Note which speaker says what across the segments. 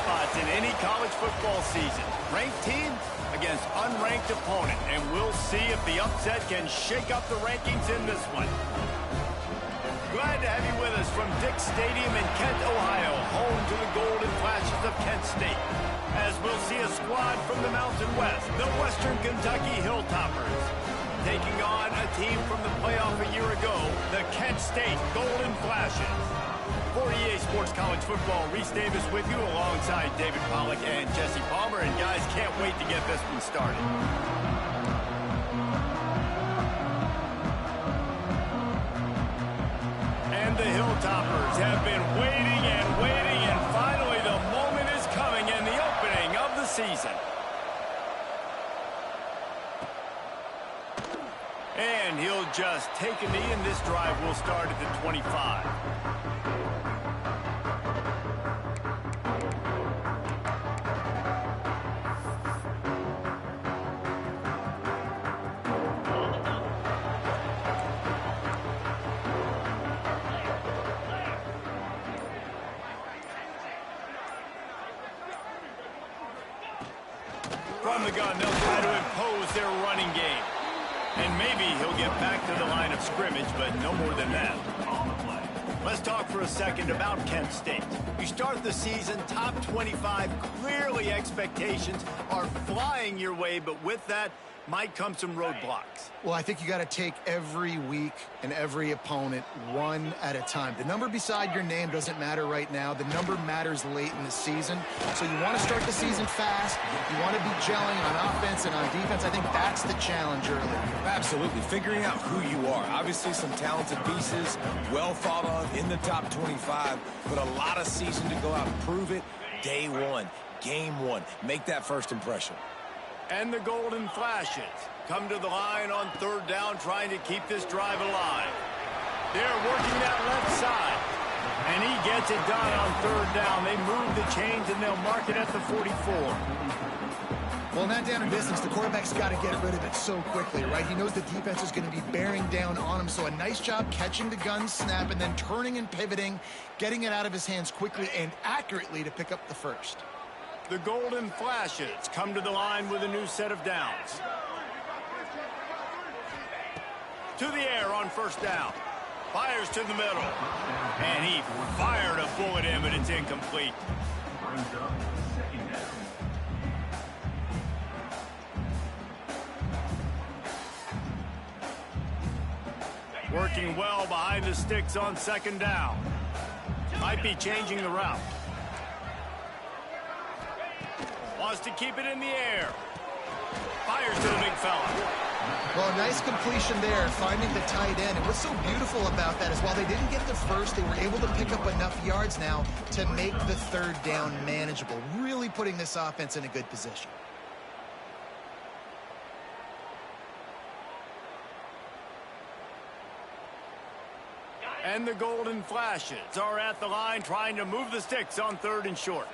Speaker 1: spots in any college football season. Ranked team against unranked opponent, and we'll see if the upset can shake up the rankings in this one. Glad to have you with us from Dick Stadium in Kent, Ohio, home to the Golden Flashes of Kent State. As we'll see a squad from the Mountain West, the Western Kentucky Hilltoppers, taking on a team from the playoff a year ago, the Kent State Golden Flashes. For EA Sports College Football, Reese Davis with you alongside David Pollack and Jesse Palmer. And guys, can't wait to get this one started. And the Hilltoppers have been waiting, and finally the moment is coming and the opening of the season. And he'll just take a knee, and this drive will start at the 25. From the gun, they'll try to impose their running game. And maybe he'll get back to the line of scrimmage, but no more than that. Let's talk for a second about Kent State. You start the season top 25. Clearly expectations are flying your way, but with that might come some roadblocks.
Speaker 2: Well, I think you got to take every week and every opponent one at a time. The number beside your name doesn't matter right now. The number matters late in the season. So you want to start the season fast. You want to be gelling on offense and on defense. I think that's the challenge early.
Speaker 3: Absolutely. Figuring out who you are. Obviously some talented pieces, well thought of in the top 25, but a lot of season to go out and prove it. Day one, game one. Make that first impression.
Speaker 1: And the Golden Flashes come to the line on third down, trying to keep this drive alive. They're working that left side. And he gets it done on third down. They move the chains, and they'll mark it at the 44.
Speaker 2: Well, in that down and distance, the quarterback's got to get rid of it so quickly, right? He knows the defense is going to be bearing down on him, so a nice job catching the gun snap and then turning and pivoting, getting it out of his hands quickly and accurately to pick up the first.
Speaker 1: The Golden Flashes come to the line with a new set of downs. To the air on first down. Fires to the middle. And he fired a bullet in, but it's incomplete. Working well behind the sticks on second down. Might be changing the route. Wants to keep it in the air. Fires to the big fella.
Speaker 2: Well, nice completion there, finding the tight end. And what's so beautiful about that is while they didn't get the first, they were able to pick up enough yards now to make the third down manageable, really putting this offense in a good position.
Speaker 1: And the Golden Flashes are at the line trying to move the sticks on third and short.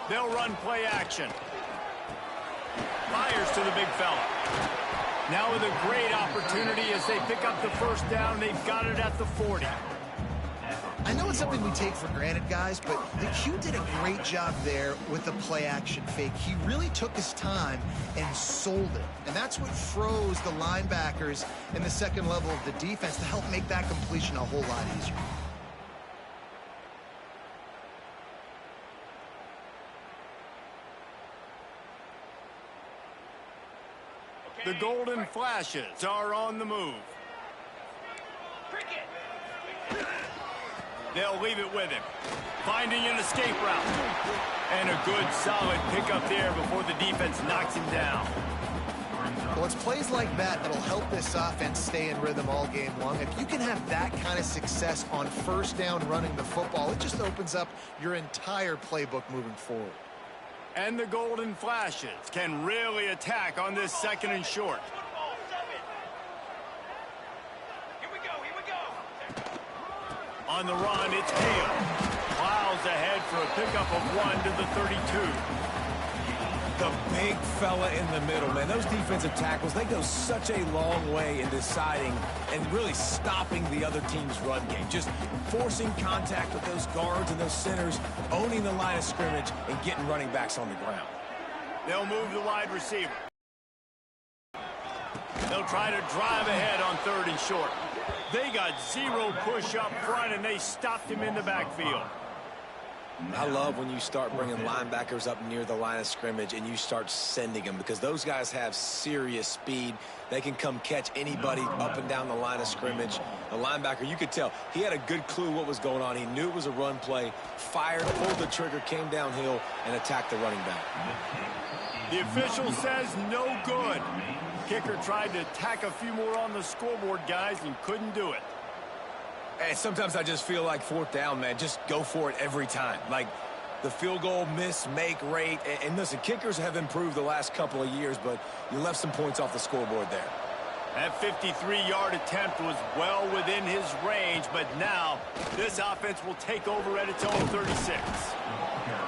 Speaker 1: They'll run play action. Fires to the big fella. Now with a great opportunity as they pick up the first down. They've got it at the 40.
Speaker 2: I know it's something we take for granted, guys, but the Q did a great job there with the play action fake. He really took his time and sold it. And that's what froze the linebackers in the second level of the defense to help make that completion a whole lot easier.
Speaker 1: The Golden Flashes are on the move. They'll leave it with him. Finding an escape route. And a good, solid pickup there before the defense knocks him down.
Speaker 2: Well, it's plays like that that'll help this offense stay in rhythm all game long. If you can have that kind of success on first down running the football, it just opens up your entire playbook moving forward.
Speaker 1: And the Golden Flashes can really attack on this second and short. On the run, it's Hale. Plows ahead for a pickup of 1 to the 32.
Speaker 3: The big fella in the middle, man. Those defensive tackles, they go such a long way in deciding and really stopping the other team's run game. Just forcing contact with those guards and those centers, owning the line of scrimmage, and getting running backs on the ground.
Speaker 1: They'll move the wide receiver. They'll try to drive ahead on 3rd and short. They got 0 push up front, and they stopped him in the backfield.
Speaker 3: I love when you start bringing linebackers up near the line of scrimmage and you start sending them, because those guys have serious speed. They can come catch anybody up and down the line of scrimmage. The linebacker, you could tell, he had a good clue what was going on. He knew it was a run play, fired, pulled the trigger, came downhill, and attacked the running back.
Speaker 1: The official says no good. Kicker tried to tack a few more on the scoreboard, guys, and couldn't do it.
Speaker 3: And sometimes I just feel like 4th down, man. Just go for it every time. Like the field goal miss, make rate. And listen, kickers have improved the last couple of years, but you left some points off the scoreboard there.
Speaker 1: That 53-yard attempt was well within his range, but now this offense will take over at its own 36.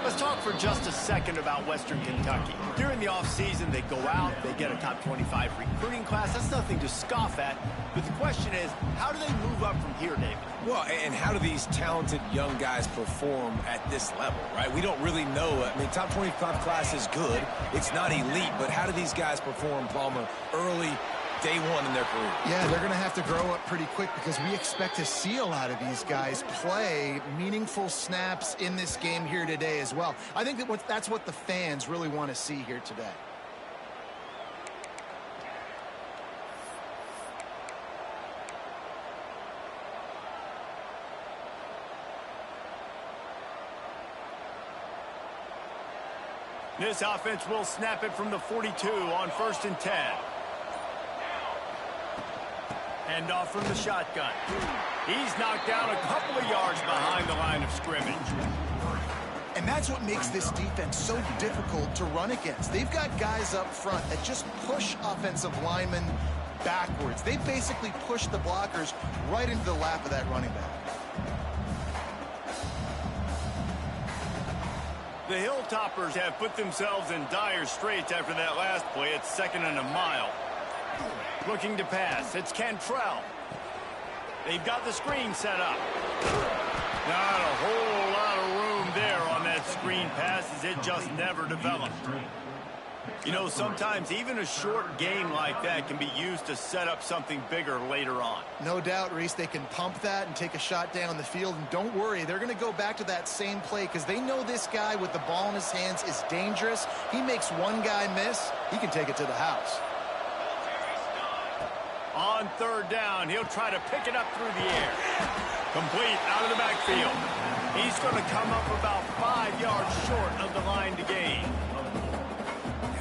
Speaker 1: Let's talk for just a second about Western Kentucky. During the offseason, they go out, they get a top 25 recruiting class. That's nothing to scoff at. But the question is, how do they move up from here, David?
Speaker 3: Well, and how do these talented young guys perform at this level, right? We don't really know. I mean, top 25 class is good. It's not elite, but how do these guys perform, Palmer, early day one in their career?
Speaker 2: Yeah, they're going to have to grow up pretty quick, because we expect to see a lot of these guys play meaningful snaps in this game here today as well. I think that's what the fans really want to see here today.
Speaker 1: This offense will snap it from the 42 on 1st and 10. Hand off from the shotgun. He's knocked down a couple of yards behind the line of scrimmage.
Speaker 2: And that's what makes this defense so difficult to run against. They've got guys up front that just push offensive linemen backwards. They basically push the blockers right into the lap of that running back.
Speaker 1: The Hilltoppers have put themselves in dire straits after that last play. It's 2nd and a mile. Looking to pass. It's Cantrell. They've got the screen set up. Not a whole lot of room there on that screen pass, as it just never developed. You know, sometimes even a short game like that can be used to set up something bigger later on.
Speaker 2: No doubt, Reese, they can pump that and take a shot down the field. And don't worry, they're going to go back to that same play, because they know this guy with the ball in his hands is dangerous. He makes one guy miss, he can take it to the house.
Speaker 1: On 3rd down, he'll try to pick it up through the air. Complete out of the backfield. He's going to come up about 5 yards short of the line to gain.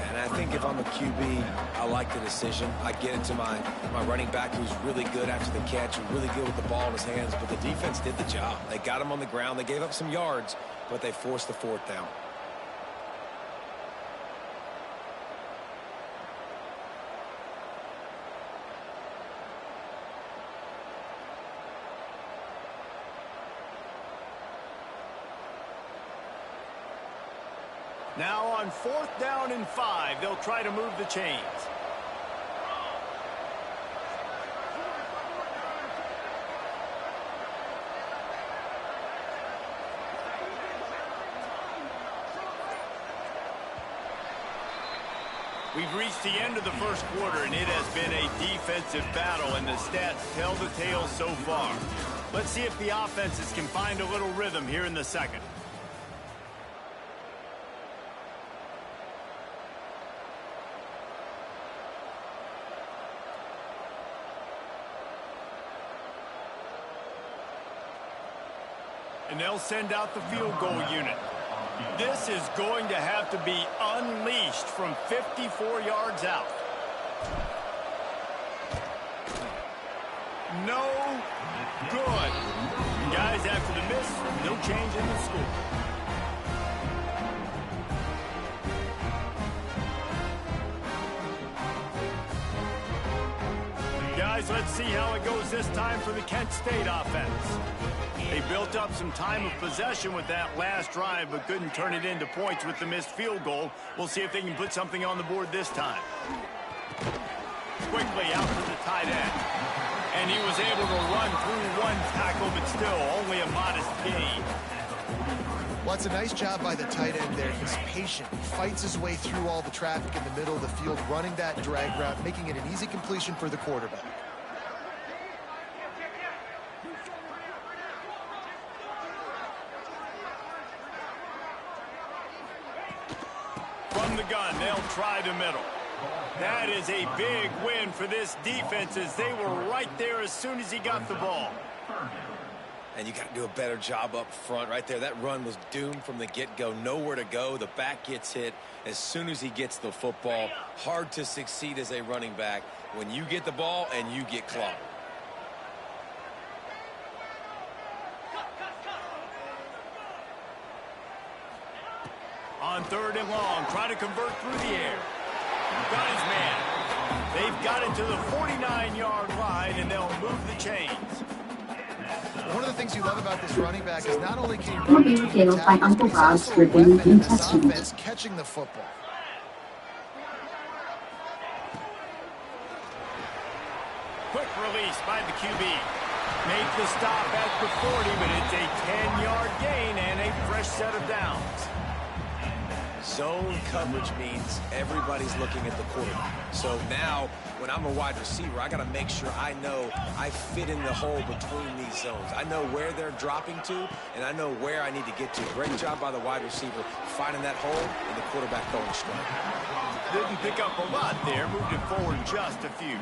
Speaker 3: And I think if I'm a QB, I like the decision. I get it to my running back, who's really good after the catch and really good with the ball in his hands. But the defense did the job. They got him on the ground. They gave up some yards, but they forced the 4th down.
Speaker 1: Now on 4th down and 5, they'll try to move the chains. We've reached the end of the first quarter, and it has been a defensive battle, and the stats tell the tale so far. Let's see if the offenses can find a little rhythm here in the second. And they'll send out the field goal unit. This is going to have to be unleashed from 54 yards out. No good. Guys, after the miss, no change in the score. guys, let's see how it goes this time for the Kent State offense. They built up some time of possession with that last drive, but couldn't turn it into points with the missed field goal. We'll see if they can put something on the board this time. Quickly out to the tight end. And he was able to run through one tackle, but still only a modest gain.
Speaker 2: Well, it's a nice job by the tight end there. He's patient. He fights his way through all the traffic in the middle of the field, running that drag route, making it an easy completion for the quarterback.
Speaker 1: From the gun, they'll try the middle. That is a big win for this defense as they were right there as soon as he got the ball.
Speaker 3: And you got to do a better job up front right there. That run was doomed from the get-go. Nowhere to go. The back gets hit as soon as he gets the football. Hard to succeed as a running back when you get the ball and you get clogged.
Speaker 1: On 3rd and long, try to convert through the air. Got his man. They've got it to the 49-yard line, and they'll move the chains.
Speaker 2: One of the things you love about this running back is not only can he run between the tackles, but he's also a weapon in this offense, catching the football.
Speaker 1: Quick release by the QB. Make the stop at the 40, but it's a 10-yard gain and a fresh set of downs.
Speaker 3: Zone coverage means everybody's looking at the quarterback. So now, when I'm a wide receiver, I got to make sure I know I fit in the hole between these zones. I know where they're dropping to, and I know where I need to get to. Great job by the wide receiver finding that hole and the quarterback going straight.
Speaker 1: Didn't pick up a lot there, moved it forward just a few.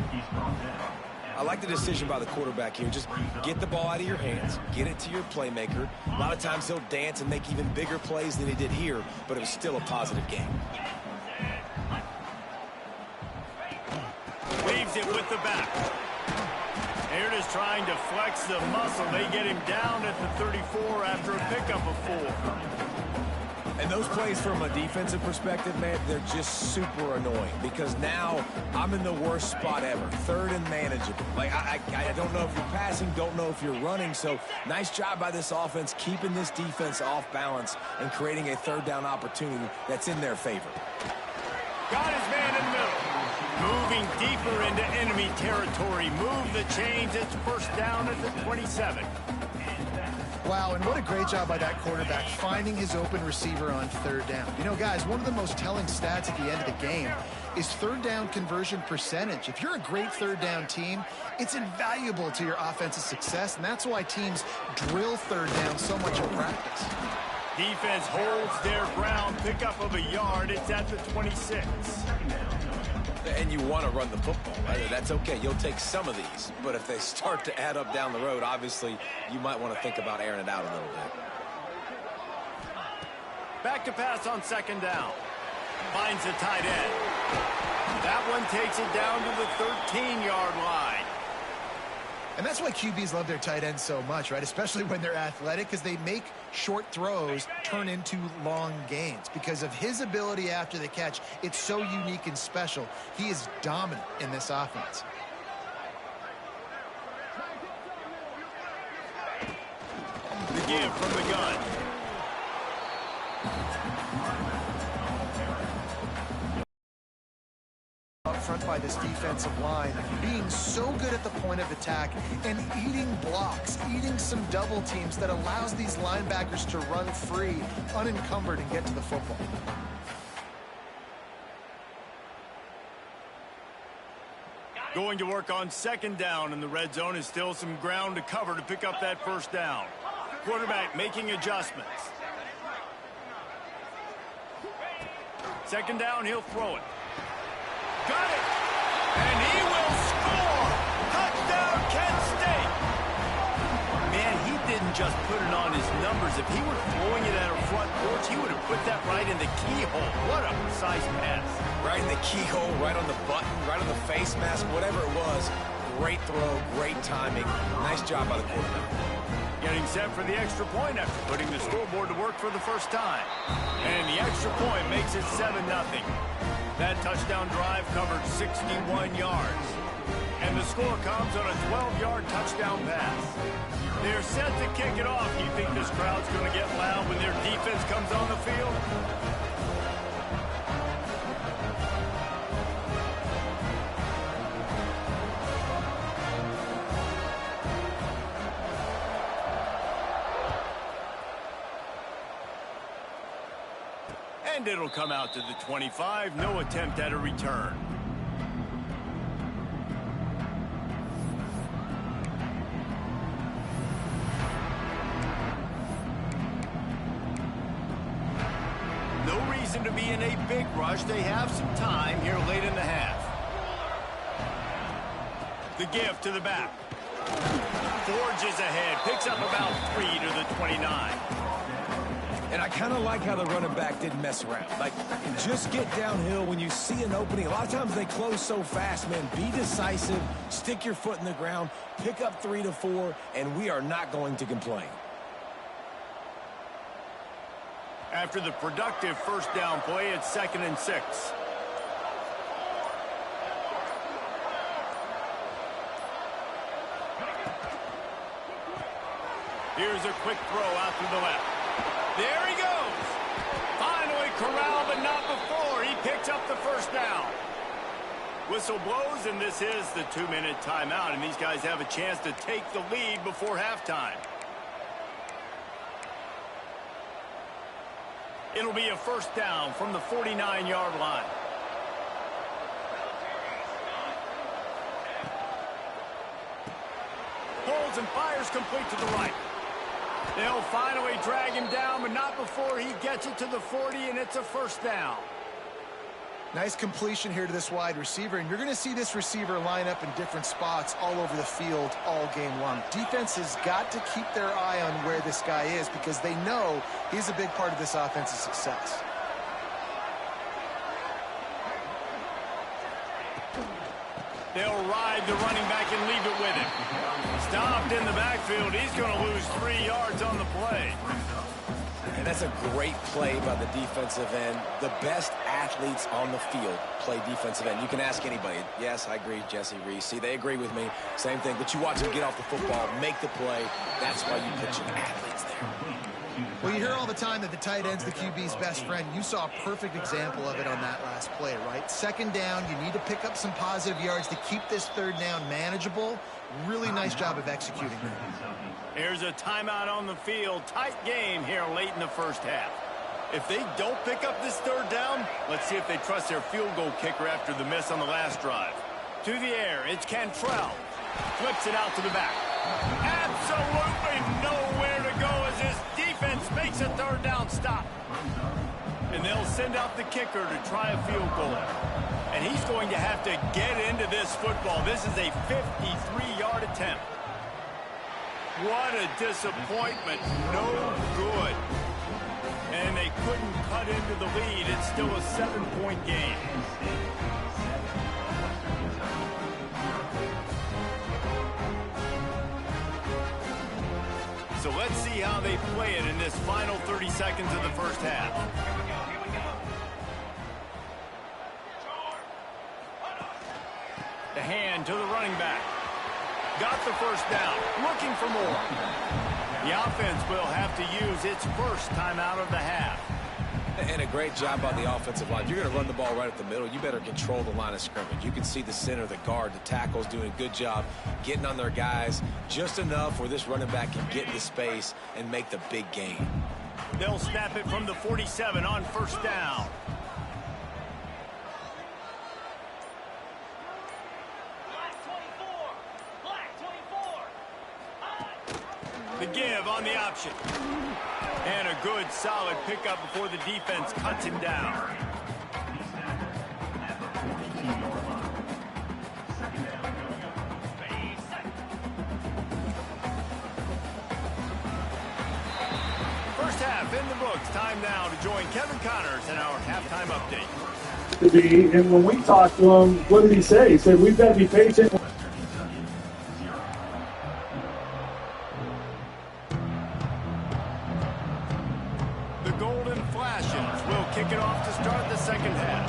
Speaker 3: I like the decision by the quarterback here. Just get the ball out of your hands, get it to your playmaker. A lot of times he'll dance and make even bigger plays than he did here, but it was still a positive game.
Speaker 1: Leaves it with the back. Here it is trying to flex the muscle. They get him down at the 34 after a pickup of 4.
Speaker 3: And those plays from a defensive perspective, man, they're just super annoying because now I'm in the worst spot ever. 3rd and manageable. Like, I don't know if you're passing, don't know if you're running. So nice job by this offense keeping this defense off balance and creating a 3rd down opportunity that's in their favor.
Speaker 1: Got his man in the middle. Moving deeper into enemy territory. Move the chains. It's 1st down at the 27.
Speaker 2: Wow, and what a great job by that quarterback, finding his open receiver on 3rd down. You know, guys, one of the most telling stats at the end of the game is 3rd down conversion percentage. If you're a great 3rd down team, it's invaluable to your offensive success, and that's why teams drill 3rd down so much in practice.
Speaker 1: Defense holds their ground, pickup of a yard. It's at the 26.
Speaker 3: And you want to run the football, right? That's okay. You'll take some of these. But if they start to add up down the road, obviously, you might want to think about airing it out a little bit.
Speaker 1: Back to pass on 2nd down. Finds the tight end. That one takes it down to the 13-yard line.
Speaker 2: And that's why QBs love their tight ends so much, right? Especially when they're athletic, because they make short throws turn into long gains. Because of his ability after the catch, it's so unique and special. He is dominant in this offense.
Speaker 1: The give from the gun.
Speaker 2: Up front by this defensive line, being so good at the point of attack and eating blocks, eating some double teams that allows these linebackers to run free, unencumbered, and get to the football.
Speaker 1: Going to work on 2nd down in the red zone is still some ground to cover to pick up that 1st down. Quarterback making adjustments. 2nd down, he'll throw it. Got it! And he will score! Touchdown, Kent State! Man, he didn't just put it on his numbers. If he were throwing it at a front porch, he would have put that right in the keyhole. What a precise pass.
Speaker 3: Right in the keyhole, right on the button, right on the face mask, whatever it was. Great throw, great timing. Nice job by the quarterback.
Speaker 1: Getting set for the extra point after putting the scoreboard to work for the first time. And the extra point makes it 7-0. That touchdown drive covered 61 yards. And the score comes on a 12-yard touchdown pass. They're set to kick it off. You think this crowd's going to get loud when their defense comes on the field? And it'll come out to the 25. No attempt at a return. No reason to be in a big rush. They have some time here late in the half. The give to the back. Forges ahead. Picks up about 3 to the 29.
Speaker 3: And I kind of like how the running back didn't mess around. Like, just get downhill when you see an opening. A lot of times they close so fast, man. Be decisive, stick your foot in the ground, pick up 3 to 4, and we are not going to complain.
Speaker 1: After the productive first down play, it's 2nd and 6. Here's a quick throw out to the left. There he goes. Finally corralled, but not before. He picks up the first down. Whistle blows, and this is the 2-minute timeout, and these guys have a chance to take the lead before halftime. It'll be a first down from the 49-yard line. Holds and fires complete to the right. They'll finally drag him down, but not before he gets it to the 40, and it's a first down.
Speaker 2: Nice completion here to this wide receiver, and you're going to see this receiver line up in different spots all over the field all game long. Defense has got to keep their eye on where this guy is because they know he's a big part of this offense's success.
Speaker 1: They'll ride the running back and leave it with him. Stopped in the backfield. He's going to lose 3 yards on the play.
Speaker 3: And that's a great play by the defensive end. The best athletes on the field play defensive end. You can ask anybody. Yes, I agree, Jesse Reese. See, they agree with me. Same thing. But you watch them get off the football, make the play. That's why you put your athletes there.
Speaker 2: Well, you hear all the time that the tight end's the QB's best friend. You saw a perfect example of it on that last play, right? 2nd down, you need to pick up some positive yards to keep this 3rd down manageable. Really nice job of executing that.
Speaker 1: Here's a timeout on the field. Tight game here late in the first half. If they don't pick up this 3rd down, let's see if they trust their field goal kicker after the miss on the last drive. To the air, it's Cantrell. Flips it out to the back. Absolutely nowhere to go as his defense makes a 3rd down stop. And they'll send out the kicker to try a field goal. And he's going to have to get into this football. This is a 53-yard attempt. What a disappointment. No good. And they couldn't cut into the lead. It's still a 7-point game. So let's see how they play it in this final 30 seconds of the first half. The hand to the running back. Got the first down. Looking for more. The offense will have to use its first timeout of the half.
Speaker 3: And a great job on the offensive line. If you're going to run the ball right at the middle, you better control the line of scrimmage. You can see the center, the guard, the tackles doing a good job getting on their guys just enough where this running back can get into space and make the big gain.
Speaker 1: They'll snap it from the 47 on first down. The give on the option. And a good, solid pickup before the defense cuts him down. First half in the books. Time now to join Kevin Connors in our halftime update.
Speaker 4: And when we talked to him, what did he say? He said, we've got to be patient.
Speaker 1: Kick it off to start the second half.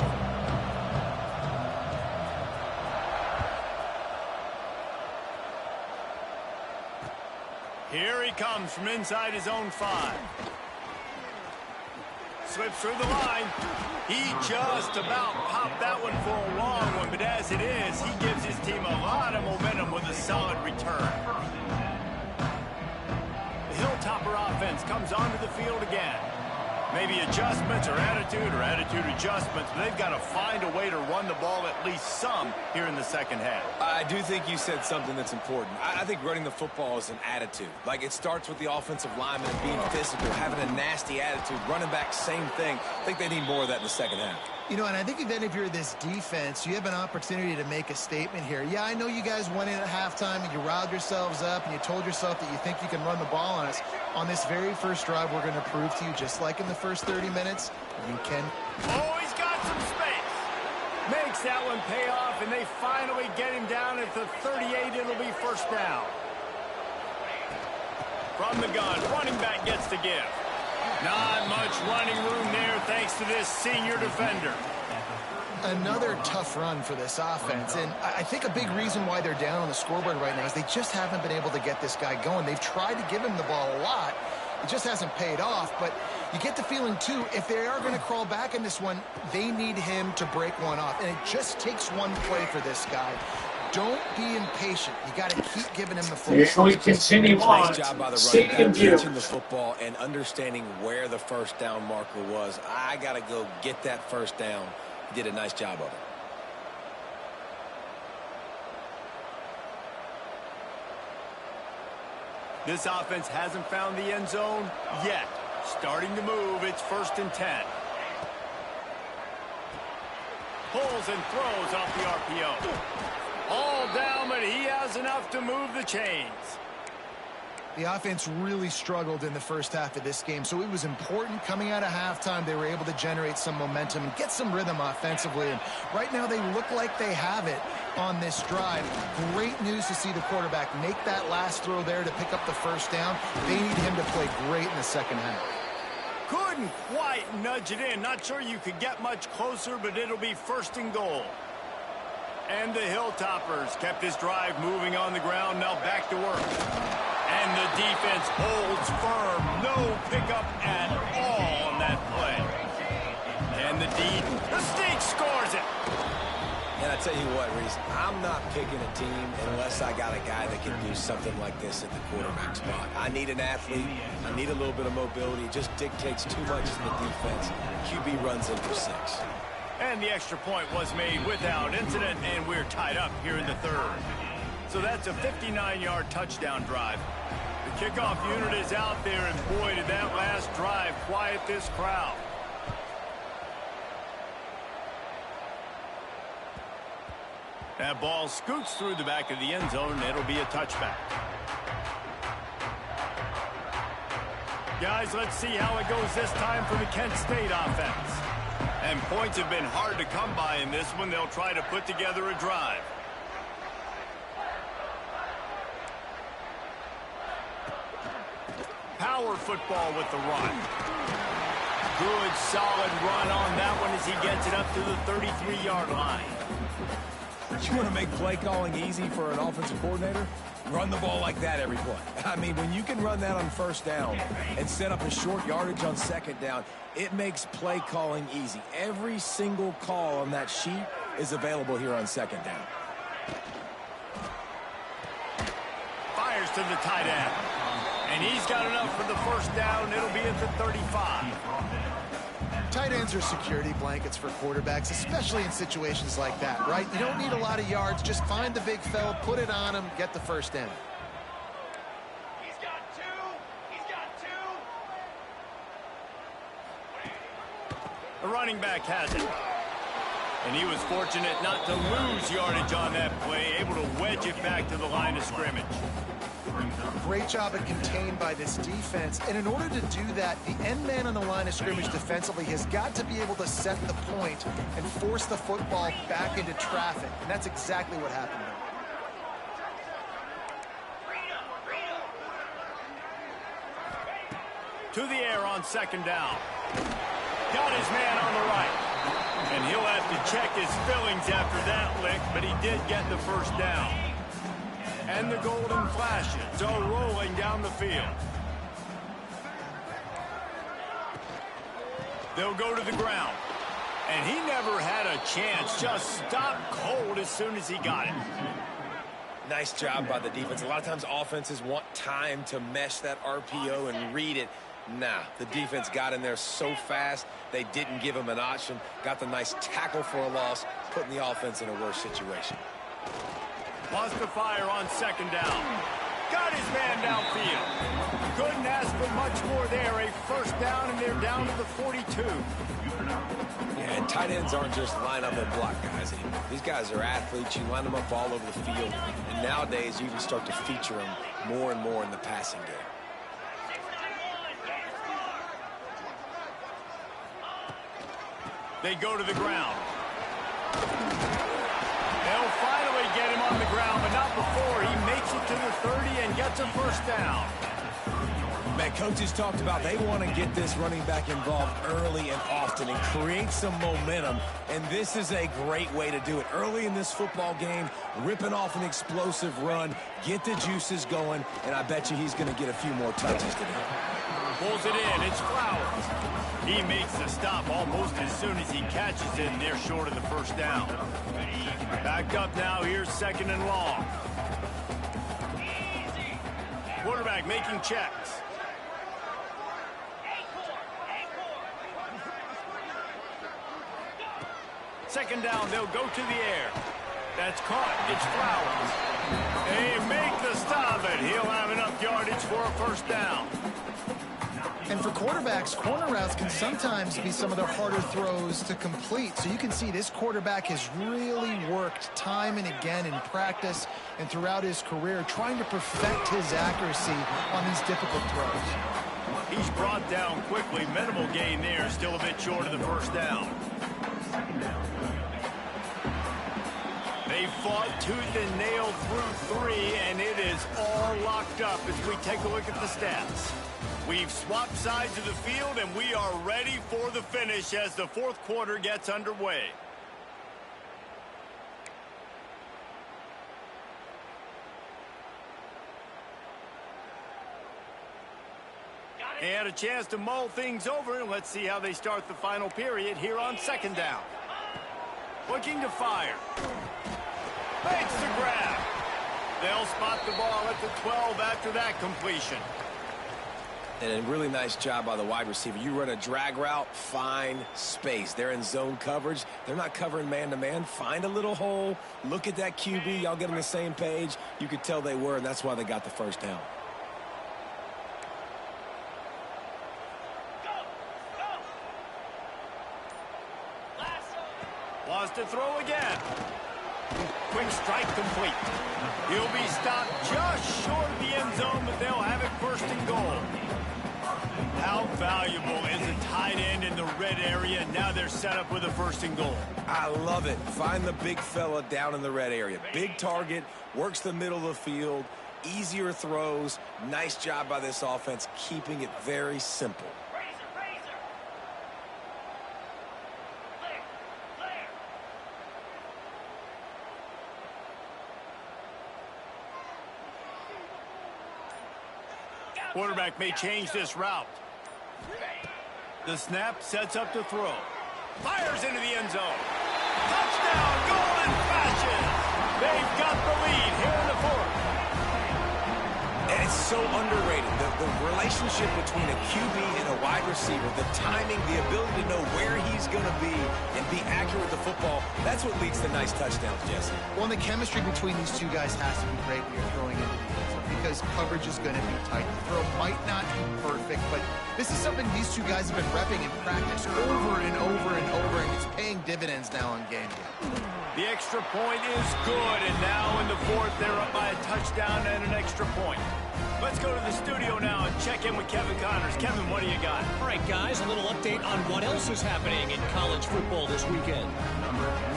Speaker 1: Here he comes from inside his own 5. Slips through the line. He just about popped that one for a long one, but as it is, he gives his team a lot of momentum with a solid return. The Hilltopper offense comes onto the field again. Maybe adjustments or attitude adjustments, but they've got to find a way to run the ball at least some here in the second half.
Speaker 3: I do think you said something that's important. I think running the football is an attitude. Like, it starts with the offensive lineman and being physical, having a nasty attitude. Running back, same thing. I think they need more of that in the second half.
Speaker 2: You know, and I think even if you're this defense, you have an opportunity to make a statement here. Yeah, I know you guys went in at halftime and you riled yourselves up and you told yourself that you think you can run the ball on us. On this very first drive, we're going to prove to you, just like in the first 30 minutes, you can.
Speaker 1: Oh, he's got some space. Makes that one pay off, and they finally get him down at the 38. It'll be first down. From the gun, running back gets the give. Not much running room there thanks to this senior defender.
Speaker 2: Another tough run for this offense, and I think a big reason why they're down on the scoreboard right now is they just haven't been able to get this guy going. They've tried to give him the ball a lot. It just hasn't paid off, but you get the feeling, too, if they are going to crawl back in this one, they need him to break one off, and it just takes one play for this guy. Don't be impatient. You got to keep giving him the football.
Speaker 4: We continue on.
Speaker 3: Nice job by the running back, catching the football and understanding where the first down marker was. I got to go get that first down. He did a nice job of it.
Speaker 1: This offense hasn't found the end zone yet. Starting to move. It's 1st and 10. Pulls and throws off the RPO. All down, but he has enough to move the chains.
Speaker 2: The offense really struggled in the first half of this game, so it was important coming out of halftime. They were able to generate some momentum and get some rhythm offensively. And right now they look like they have it on this drive. Great news to see the quarterback make that last throw there to pick up the first down. They need him to play great in the second half.
Speaker 1: Couldn't quite nudge it in. Not sure you could get much closer, but it'll be 1st and goal. And the Hilltoppers kept this drive moving on the ground. Now back to work. And the defense holds firm. No pickup at all on that play. And the Sneak scores it.
Speaker 3: And I tell you what, Reese, I'm not picking a team unless I got a guy that can do something like this at the quarterback spot. I need an athlete. I need a little bit of mobility. It just dictates too much in the defense. QB runs in for 6.
Speaker 1: And the extra point was made without incident, and we're tied up here in the 3rd. So that's a 59-yard touchdown drive. The kickoff unit is out there, and boy, did that last drive quiet this crowd. That ball scoots through the back of the end zone, and it'll be a touchback. Guys, let's see how it goes this time for the Kent State offense. And points have been hard to come by in this one. They'll try to put together a drive. Power football with the run. Good, solid run on that one as he gets it up to the 33-yard line.
Speaker 3: You want to make play calling easy for an offensive coordinator? Run the ball like that every play. I mean, when you can run that on first down and set up a short yardage on second down, it makes play calling easy. Every single call on that sheet is available here on second down.
Speaker 1: Fires to the tight end. And he's got enough for the first down. It'll be at the 35.
Speaker 2: Tight ends are security blankets for quarterbacks, especially in situations like that, right? You don't need a lot of yards. Just find the big fella, put it on him, get the first down.
Speaker 1: He's got 2. He's got 2. The running back has it. And he was fortunate not to lose yardage on that play, able to wedge it back to the line of scrimmage.
Speaker 2: Great job at contained by this defense. And in order to do that, the end man on the line of scrimmage defensively has got to be able to set the point and force the football back into traffic. And that's exactly what happened there.
Speaker 1: To the air on second down. Got his man on the right. And he'll have to check his fillings after that lick, but he did get the first down. And the golden flashes are rolling down the field. They'll go to the ground. And he never had a chance. Just stopped cold as soon as he got it.
Speaker 3: Nice job by the defense. A lot of times offenses want time to mesh that RPO and read it. Nah, the defense got in there so fast, they didn't give him an option. Got the nice tackle for a loss, putting the offense in a worse situation.
Speaker 1: Lost the fire on second down. Got his man downfield. Couldn't ask for much more there. A first down, and they're down to the 42.
Speaker 3: Yeah, and tight ends aren't just line up and block guys anymore. These guys are athletes. You line them up all over the field. And nowadays, you can start to feature them more and more in the passing game.
Speaker 1: They go to the ground. They'll finally get him on the ground, but not before he makes it to the 30 and gets a first down.
Speaker 3: Man, coaches talked about they want to get this running back involved early and often and create some momentum, and this is a great way to do it. Early in this football game, ripping off an explosive run, get the juices going, and I bet you he's going to get a few more touches today.
Speaker 1: Pulls it in. It's Flowers. He makes the stop almost as soon as he catches it, and they're short of the first down. Back up now. Here's second and long. Quarterback making checks. Second down, they'll go to the air. That's caught. It's Flowers. They make the stop, and he'll have enough yardage for a first down.
Speaker 2: And for quarterbacks, corner routes can sometimes be some of their harder throws to complete. So you can see this quarterback has really worked time and again in practice and throughout his career trying to perfect his accuracy on these difficult throws.
Speaker 1: He's brought down quickly. Minimal gain there. Still a bit short of the first down. They fought tooth and nail through three, and it is all locked up as we take a look at the stats. We've swapped sides of the field, and we are ready for the finish as the fourth quarter gets underway. They had a chance to mull things over, and let's see how they start the final period here on second down. Looking to fire. Makes the grab. They'll spot the ball at the 12 after that completion.
Speaker 3: And a really nice job by the wide receiver. You run a drag route, find space. They're in zone coverage. They're not covering man-to-man. Find a little hole. Look at that QB. Y'all get on the same page. You could tell they were, and that's why they got the first down.
Speaker 1: Lost to throw again. Quick strike complete. He'll be stopped just short of the end zone, but they'll have it first and goal. How valuable is a tight end in the red area? Now they're set up with a first and goal.
Speaker 3: I love it. Find the big fella down in the red area. Big target, works the middle of the field, easier throws. Nice job by this offense, keeping it very simple.
Speaker 1: Quarterback may change this route. The snap sets up the throw. Fires into the end zone. Touchdown, golden flashes. They've got the lead here in the fourth.
Speaker 3: And it's so underrated. The relationship between a QB and a wide receiver, the timing, the ability to know where he's going to be and be accurate with the football, that's what leads to nice touchdowns, Jesse.
Speaker 2: Well, and the chemistry between these two guys has to be great when you're throwing into the end zone because coverage is going to be tight. The throw might not be perfect, but this is something these two guys have been repping in practice over and over and over, and it's paying dividends now on game day.
Speaker 1: The extra point is good, and now in the fourth, they're up by a touchdown and an extra point. Let's go to the studio now and check in with Kevin Connors. Kevin, what do you got?
Speaker 5: All right, guys, a little update on what else is happening in college football this weekend.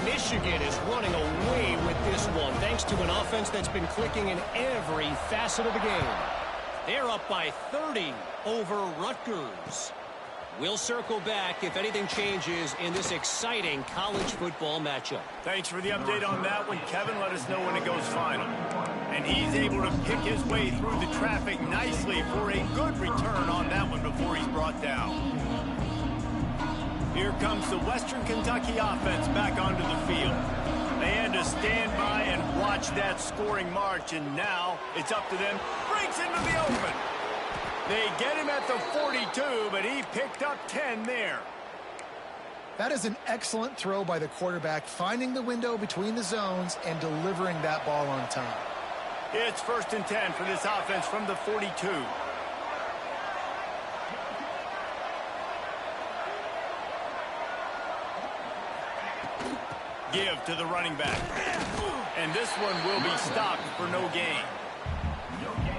Speaker 5: Michigan is running away with this one, thanks to an offense that's been clicking in every facet of the game. They're up by 30 over Rutgers. We'll circle back if anything changes in this exciting college football matchup.
Speaker 1: Thanks for the update on that one, Kevin. Let us know when it goes final. And he's able to pick his way through the traffic nicely for a good return on that one before he's brought down. Here comes the Western Kentucky offense back onto the field. They had to stand by and watch that scoring march, and now it's up to them. Breaks into the open. They get him at the 42, but he picked up 10 there.
Speaker 2: That is an excellent throw by the quarterback, finding the window between the zones and delivering that ball on time.
Speaker 1: It's 1st and 10 for this offense from the 42. Give to the running back. And this one will be stopped for no gain.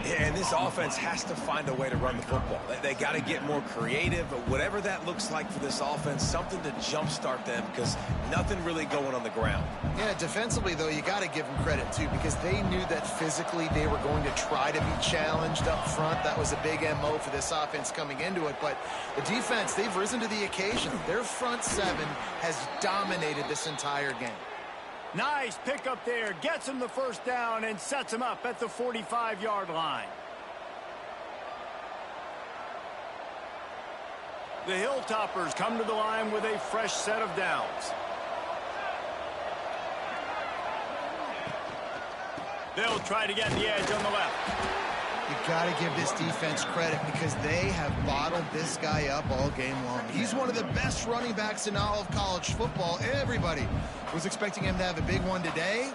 Speaker 3: Yeah, and this offense has to find a way to run the football. They got to get more creative, but whatever that looks like for this offense, something to jumpstart them because nothing really going on the ground.
Speaker 2: Yeah, defensively, though, you got to give them credit, too, because they knew that physically they were going to try to be challenged up front. That was a big MO for this offense coming into it. But the defense, they've risen to the occasion. Their front seven has dominated this entire game.
Speaker 1: Nice pickup there. Gets him the 1st down and sets him up at the 45-yard line. The Hilltoppers come to the line with a fresh set of downs. They'll try to get the edge on the left.
Speaker 2: You got to give this defense credit because they have bottled this guy up all game long. He's one of the best running backs in all of college football. Everybody was expecting him to have a big one today.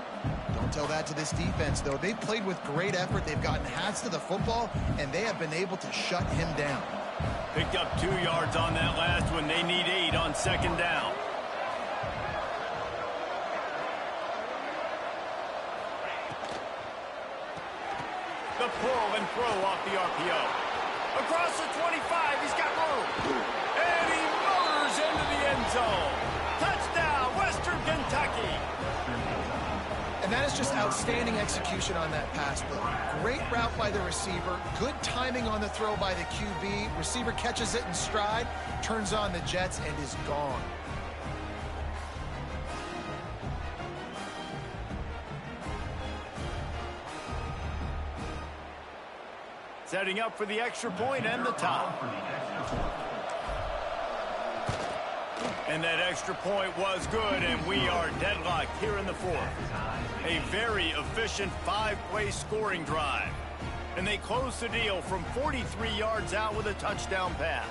Speaker 2: Don't tell that to this defense, though. They've played with great effort. They've gotten hats to the football, and they have been able to shut him down.
Speaker 1: Picked up 2 yards on that last one. They need 8 on 2nd down. The pull and throw off the RPO. Across the 25, he's got room. And he motors into the end zone. Touchdown, Western Kentucky.
Speaker 2: And that is just outstanding execution on that pass play. Great route by the receiver. Good timing on the throw by the QB. Receiver catches it in stride, turns on the jets, and is gone.
Speaker 1: Setting up for the extra point and the top. And that extra point was good, and we are deadlocked here in the 4th. A very efficient 5-play scoring drive. And they close the deal from 43 yards out with a touchdown pass.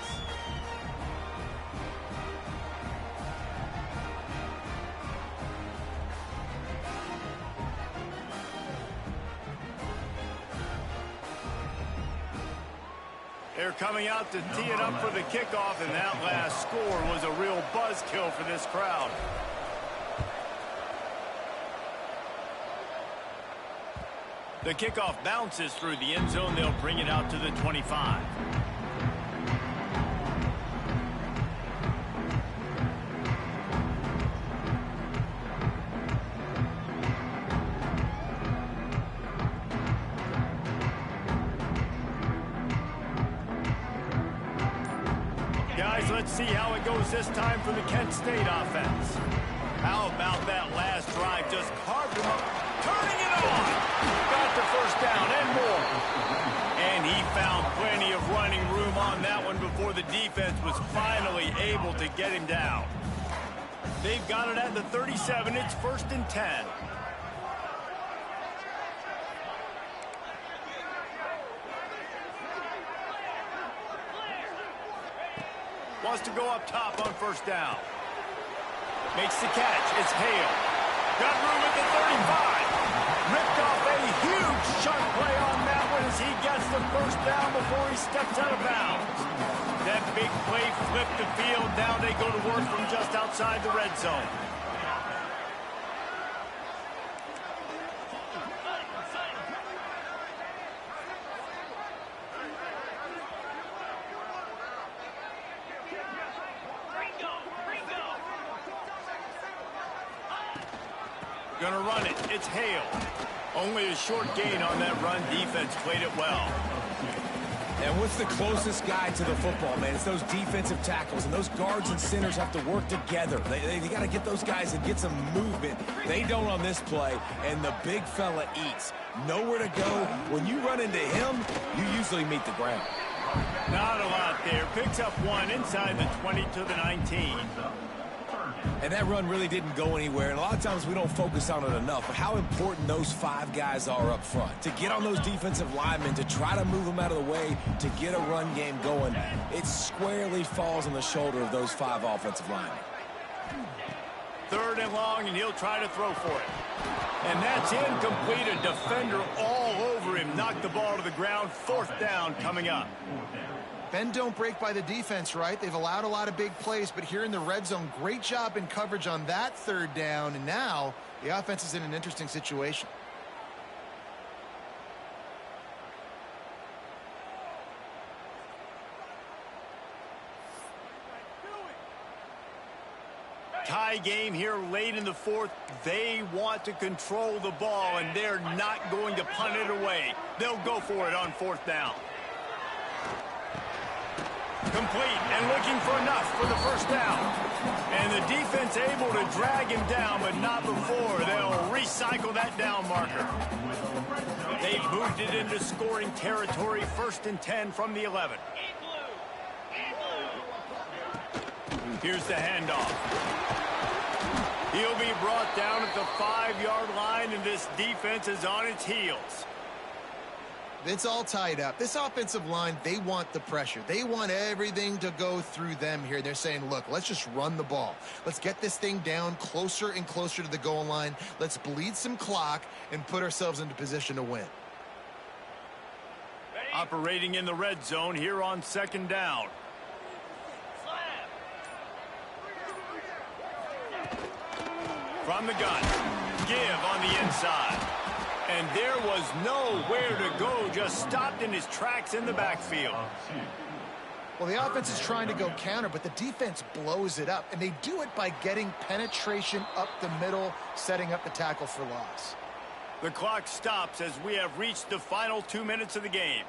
Speaker 1: They're coming out to tee it up for the kickoff, and that last score was a real buzzkill for this crowd. The kickoff bounces through the end zone. They'll bring it out to the 25. Guys, let's see how it goes this time for the Kent State offense. How about that last drive? Just carved him up, turning it on. Got the 1st down and more. And he found plenty of running room on that one before the defense was finally able to get him down. They've got it at the 37. It's 1st and 10. Wants to go up top on 1st down. Makes the catch. It's Hale. Got room at the 35. Ripped off a huge chunk play on that one as he gets the 1st down before he steps out of bounds. That big play flipped the field. Now they go to work from just outside the red zone. Gonna run it. It's Hale. Only a short gain on that run. Defense played it well.
Speaker 3: And what's the closest guy to the football, man? It's those defensive tackles, and those guards and centers have to work together. They got to get those guys and get some movement. They don't on this play, and the big fella eats. Nowhere to go. When you run into him, you usually meet the ground.
Speaker 1: Not a lot there. Picks up one inside the 20 to the 19.
Speaker 3: And that run really didn't go anywhere. And a lot of times we don't focus on it enough. But how important those 5 guys are up front. To get on those defensive linemen, to try to move them out of the way, to get a run game going, it squarely falls on the shoulder of those 5 offensive linemen.
Speaker 1: 3rd and long, and he'll try to throw for it. And that's incomplete. A defender all over him. Knocked the ball to the ground. 4th down coming up.
Speaker 2: Bend don't break by the defense, right? They've allowed a lot of big plays, but here in the red zone, great job in coverage on that 3rd down, and now the offense is in an interesting situation.
Speaker 1: Tie game here late in the 4th. They want to control the ball, and they're not going to punt it away. They'll go for it on 4th down. Complete and looking for enough for the 1st down. And the defense able to drag him down, but not before. They'll recycle that down marker. They've moved it into scoring territory. 1st and 10 from the 11. Here's the handoff. He'll be brought down at the 5-yard line, and this defense is on its heels.
Speaker 2: It's all tied up. This offensive line, they want the pressure. They want everything to go through them here. They're saying, look, let's just run the ball. Let's get this thing down closer and closer to the goal line. Let's bleed some clock and put ourselves into position to win.
Speaker 1: Operating in the red zone here on 2nd down. From the gun. Give on the inside. And there was nowhere to go, just stopped in his tracks in the backfield.
Speaker 2: Well, the offense is trying to go counter, but the defense blows it up. And they do it by getting penetration up the middle, setting up the tackle for loss.
Speaker 1: The clock stops as we have reached the final 2 minutes of the game.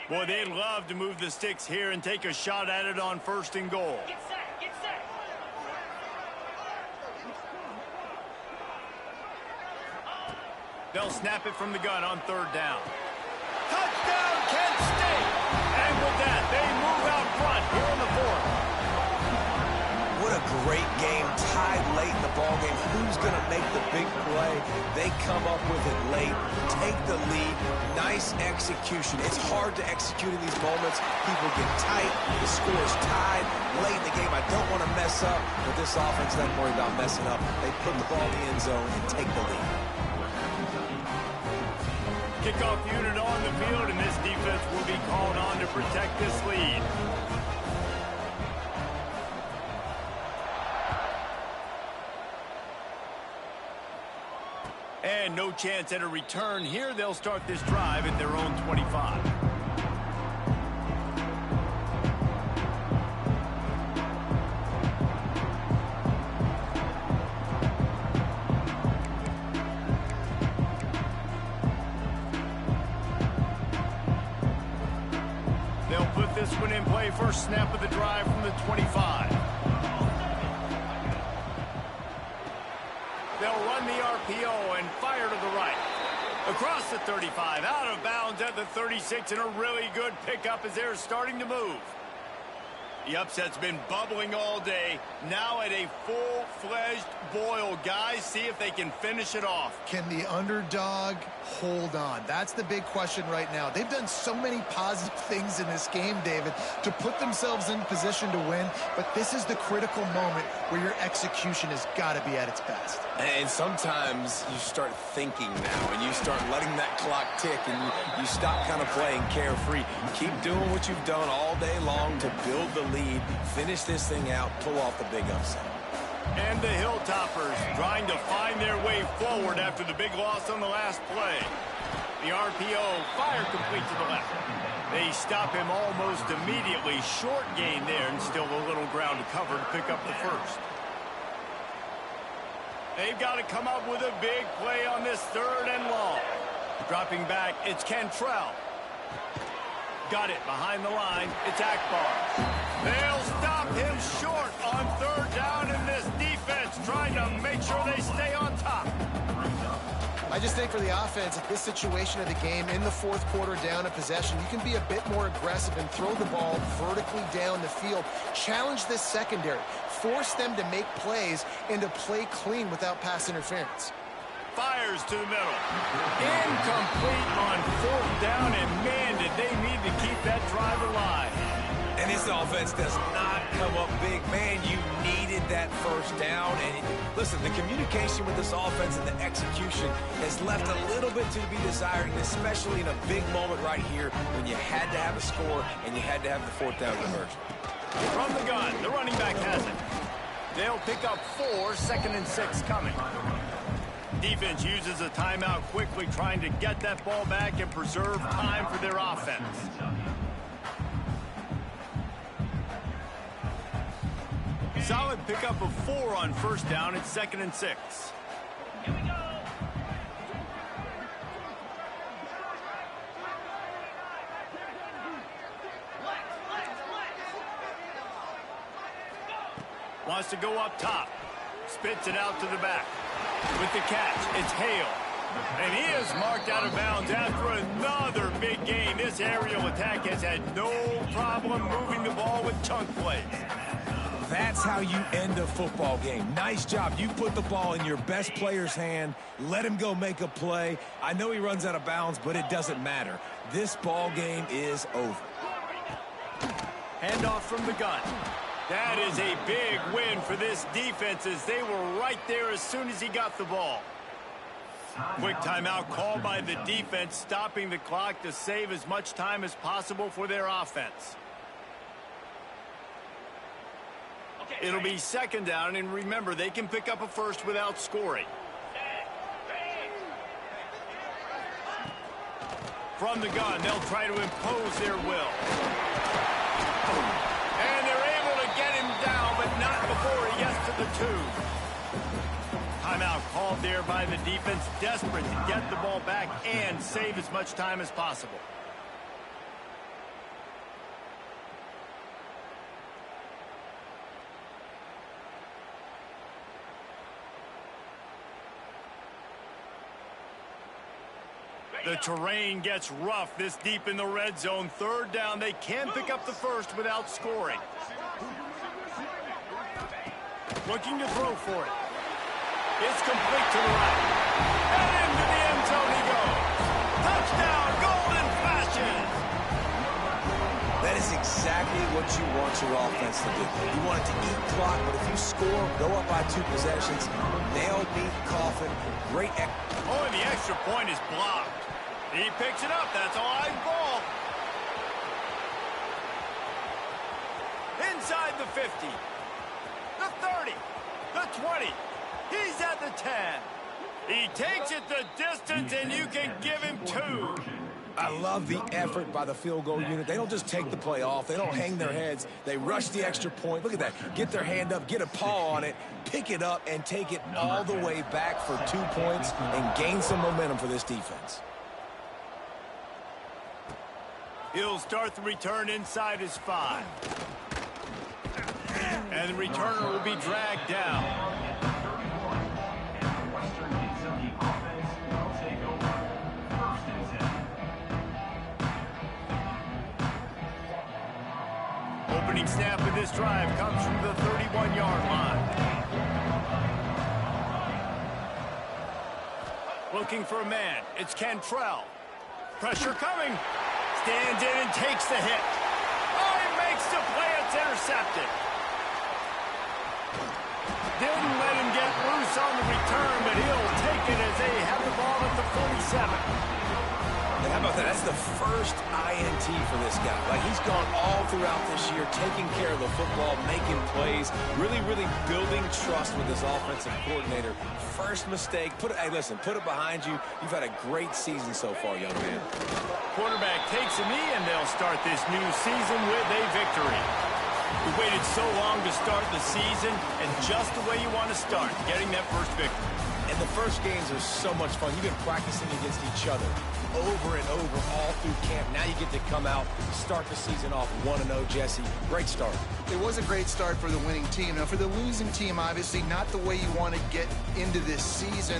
Speaker 1: Boy, they'd love to move the sticks here and take a shot at it on 1st and goal.
Speaker 6: Get set, get set.
Speaker 1: They'll snap it from the gun on 3rd down. Touchdown, Kent State! And with that, they move out front here in the 4th.
Speaker 3: What a great game, tied late in the ballgame. Who's going to make the big play? They come up with it late, take the lead. Nice execution. It's hard to execute in these moments. People get tight. The score is tied late in the game. I don't want to mess up, but this offense doesn't worry about messing up. They put the ball in the end zone and take the lead.
Speaker 1: Kickoff unit on the field, and this defense will be called on to protect this lead. And no chance at a return here. They'll start this drive at their own 25. They'll put this one in play. First snap of the drive from the 25. They'll run the RPO and fire to the right. Across the 35, out of bounds at the 36, and a really good pickup as they're starting to move. The upset's been bubbling all day. Now at a full-fledged boil. Guys, see if they can finish it off.
Speaker 2: Can the underdog hold on? That's the big question right now. They've done so many positive things in this game, David, to put themselves in position to win, but this is the critical moment where your execution has got to be at its best.
Speaker 3: And sometimes you start thinking now, and you start letting that clock tick, and you stop kind of playing carefree. Keep doing what you've done all day long to build the lead, finish this thing out, pull off the big upset.
Speaker 1: And the Hilltoppers trying to find their way forward after the big loss on the last play. The The RPO, fire complete to the left. They stop him almost immediately. Short gain there, and still a little ground to cover to pick up the first. They've got to come up with a big play on this 3rd and long. Dropping back, it's Cantrell. Got it behind the line. It's Akbar. They'll stop him short on 3rd down, and this defense trying to make sure they stay on top.
Speaker 2: I just think for the offense, at this situation of the game, in the 4th quarter down a possession, you can be a bit more aggressive and throw the ball vertically down the field. Challenge this secondary. Force them to make plays and to play clean without pass interference.
Speaker 1: Fires to the middle. Incomplete on 4th down, and man, did they need to keep that drive alive.
Speaker 3: And this offense does not come up big. Man, you needed that 1st down. And listen, the communication with this offense and the execution has left a little bit to be desired, especially in a big moment right here when you had to have a score and you had to have the 4th down conversion.
Speaker 1: From the gun, the running back has it. They'll pick up 4, 2nd and 6 coming. Defense uses a timeout quickly, trying to get that ball back and preserve time for their offense. Solid pickup of 4 on 1st down. It's 2nd and 6. Here we go. Wants to go up top. Spits it out to the back. With the catch, it's Hale. And he is marked out of bounds after another big gain. This aerial attack has had no problem moving the ball with chunk plays.
Speaker 3: That's how you end a football game. Nice job. You put the ball in your best player's hand. Let him go make a play. I know he runs out of bounds, but it doesn't matter. This ball game is over.
Speaker 1: Handoff from the gun. That is a big win for this defense, as they were right there as soon as he got the ball. Quick timeout called by the defense, stopping the clock to save as much time as possible for their offense. It'll be 2nd down, and remember, they can pick up a first without scoring. From the gun, they'll try to impose their will. And they're able to get him down, but not before he gets to the 2. Timeout called there by the defense, desperate to get the ball back and save as much time as possible. The terrain gets rough this deep in the red zone. 3rd down, they can pick up the first without scoring. Looking to throw for it. It's complete to the right. And into the end zone he goes. Touchdown, Golden Flashes!
Speaker 3: That is exactly what you want your offense to do. You want it to eat clock, but if you score, go up by 2 possessions, nail, beat, coffin, great.
Speaker 1: Oh, and the extra point is blocked. He picks it up. That's a live ball. Inside the 50. The 30. The 20. He's at the 10. He takes it the distance, and you can give him 2.
Speaker 3: I love the effort by the field goal unit. They don't just take the play off. They don't hang their heads. They rush the extra point. Look at that. Get their hand up, get a paw on it, pick it up, and take it all the way back for 2 points and gain some momentum for this defense.
Speaker 1: He'll start the return inside his 5. And the returner will be dragged down. Opening snap of this drive comes from the 31-yard line. Looking for a man. It's Cantrell. Pressure coming. Stands in and takes the hit. Oh, he makes the play. It's intercepted. Didn't let him get loose on the return, but he'll take it as they have the ball at the 47.
Speaker 3: And how How about that? That's the first INT for this guy. Like, he's gone all throughout this year, taking care of the football, making plays, really building trust with his offensive coordinator. First mistake, hey, listen, put it behind you. You've had a great season so far, young man.
Speaker 1: Quarterback takes a knee, and they'll start this new season with a victory. We waited so long to start the season, and just the way you want to start, getting that first victory.
Speaker 3: And the first games are so much fun. You've been practicing against each other over and over all through camp. Now you get to come out, start the season off 1-0, Jesse. Great start.
Speaker 2: It was a great start for the winning team. Now, for the losing team, obviously not the way you want to get into this season.